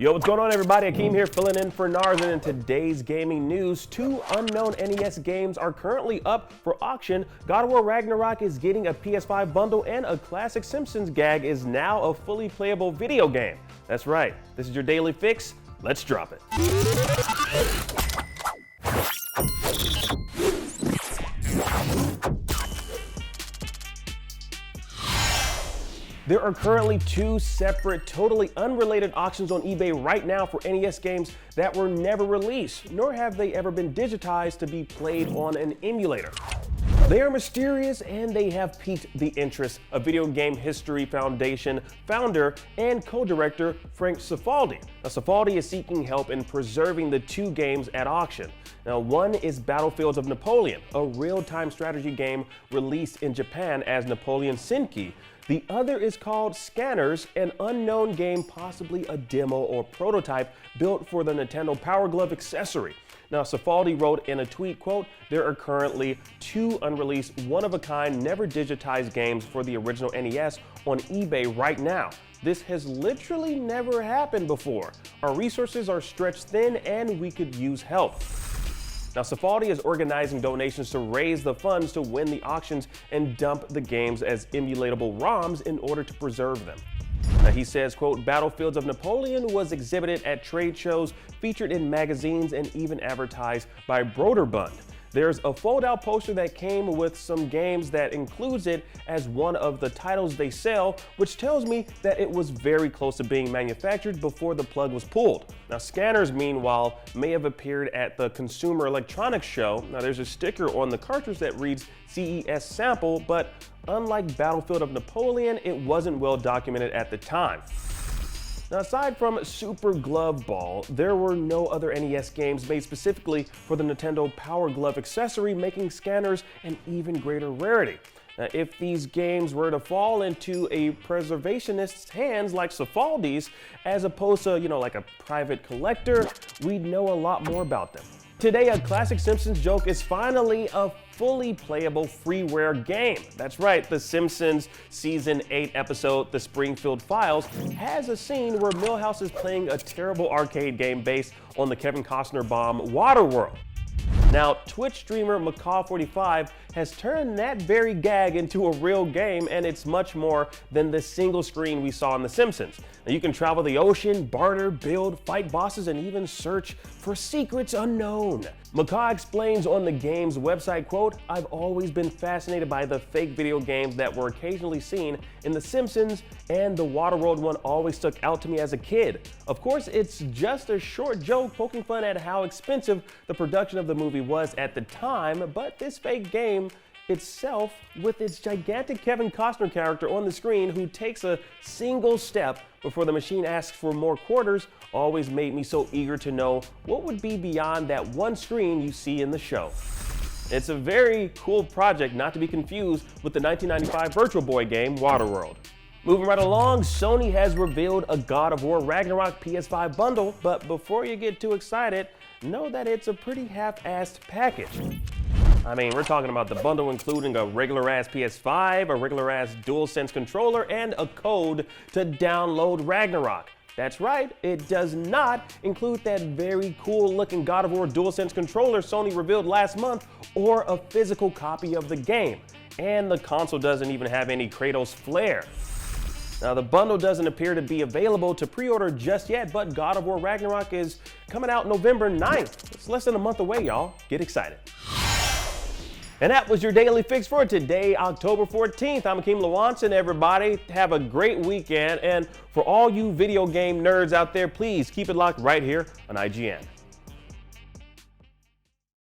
Yo, what's going on, everybody? Akeem here, filling in for Nars, and in today's gaming news, 2 unknown NES games are currently up for auction. God of War Ragnorok is getting a PS5 bundle, and a Classic Simpsons gag is now a fully playable video game. That's right, this is your daily fix. Let's drop it. There are currently 2 separate, totally unrelated auctions on eBay right now for NES games that were never released, nor have they ever been digitized to be played on an emulator. They are mysterious, and they have piqued the interest of Video Game History Foundation founder and co-director Frank Cifaldi. Now, Cifaldi is seeking help in preserving the 2 games at auction. Now, one is Battlefields of Napoleon, a real-time strategy game released in Japan as Napoleon Senki. The other is called Scanners, an unknown game, possibly a demo or prototype built for the Nintendo Power Glove accessory. Now, Cifaldi wrote in a tweet, quote, "There are currently 2 unreleased, one-of-a-kind, never digitized games for the original NES on eBay right now. This has literally never happened before. Our resources are stretched thin, and we could use help." Now, Cifaldi is organizing donations to raise the funds to win the auctions and dump the games as emulatable ROMs in order to preserve them. Now, he says, quote, "Battlefields of Napoleon was exhibited at trade shows, featured in magazines, and even advertised by Broderbund. There's a fold-out poster that came with some games that includes it as one of the titles they sell, which tells me that it was very close to being manufactured before the plug was pulled." Now, Scanners, meanwhile, may have appeared at the Consumer Electronics Show. Now, there's a sticker on the cartridge that reads CES sample, but unlike Battlefield of Napoleon, it wasn't well documented at the time. Now, aside from Super Glove Ball, there were no other NES games made specifically for the Nintendo Power Glove accessory, making Scanners an even greater rarity. Now, if these games were to fall into a preservationist's hands like Cifaldi's, as opposed to, like a private collector, we'd know a lot more about them. Today, a Classic Simpsons joke is finally a fully playable freeware game. That's right, The Simpsons Season 8 episode, The Springfield Files, has a scene where Milhouse is playing a terrible arcade game based on the Kevin Costner bomb Waterworld. Now, Twitch streamer Macaw45 has turned that very gag into a real game, and it's much more than the single screen we saw in The Simpsons. Now, you can travel the ocean, barter, build, fight bosses, and even search for secrets unknown. Macaw explains on the game's website, quote, "I've always been fascinated by the fake video games that were occasionally seen in The Simpsons, and the Waterworld one always stuck out to me as a kid. Of course, it's just a short joke poking fun at how expensive the production of the movie was at the time, but this fake game itself, with its gigantic Kevin Costner character on the screen who takes a single step before the machine asks for more quarters, always made me so eager to know what would be beyond that one screen you see in the show." It's a very cool project, not to be confused with the 1995 Virtual Boy game, Waterworld. Moving right along, Sony has revealed a God of War Ragnorok PS5 bundle, but before you get too excited, know that it's a pretty half-assed package. I mean, we're talking about the bundle including a regular-ass PS5, a regular-ass DualSense controller, and a code to download Ragnarok. That's right, it does not include that very cool-looking God of War DualSense controller Sony revealed last month, or a physical copy of the game. And the console doesn't even have any Kratos flair. Now, the bundle doesn't appear to be available to pre-order just yet, but God of War Ragnarok is coming out November 9th. It's less than a month away, y'all. Get excited. And that was your daily fix for today, October 14th. I'm Akeem Lawanson, everybody. Have a great weekend. And for all you video game nerds out there, please keep it locked right here on IGN.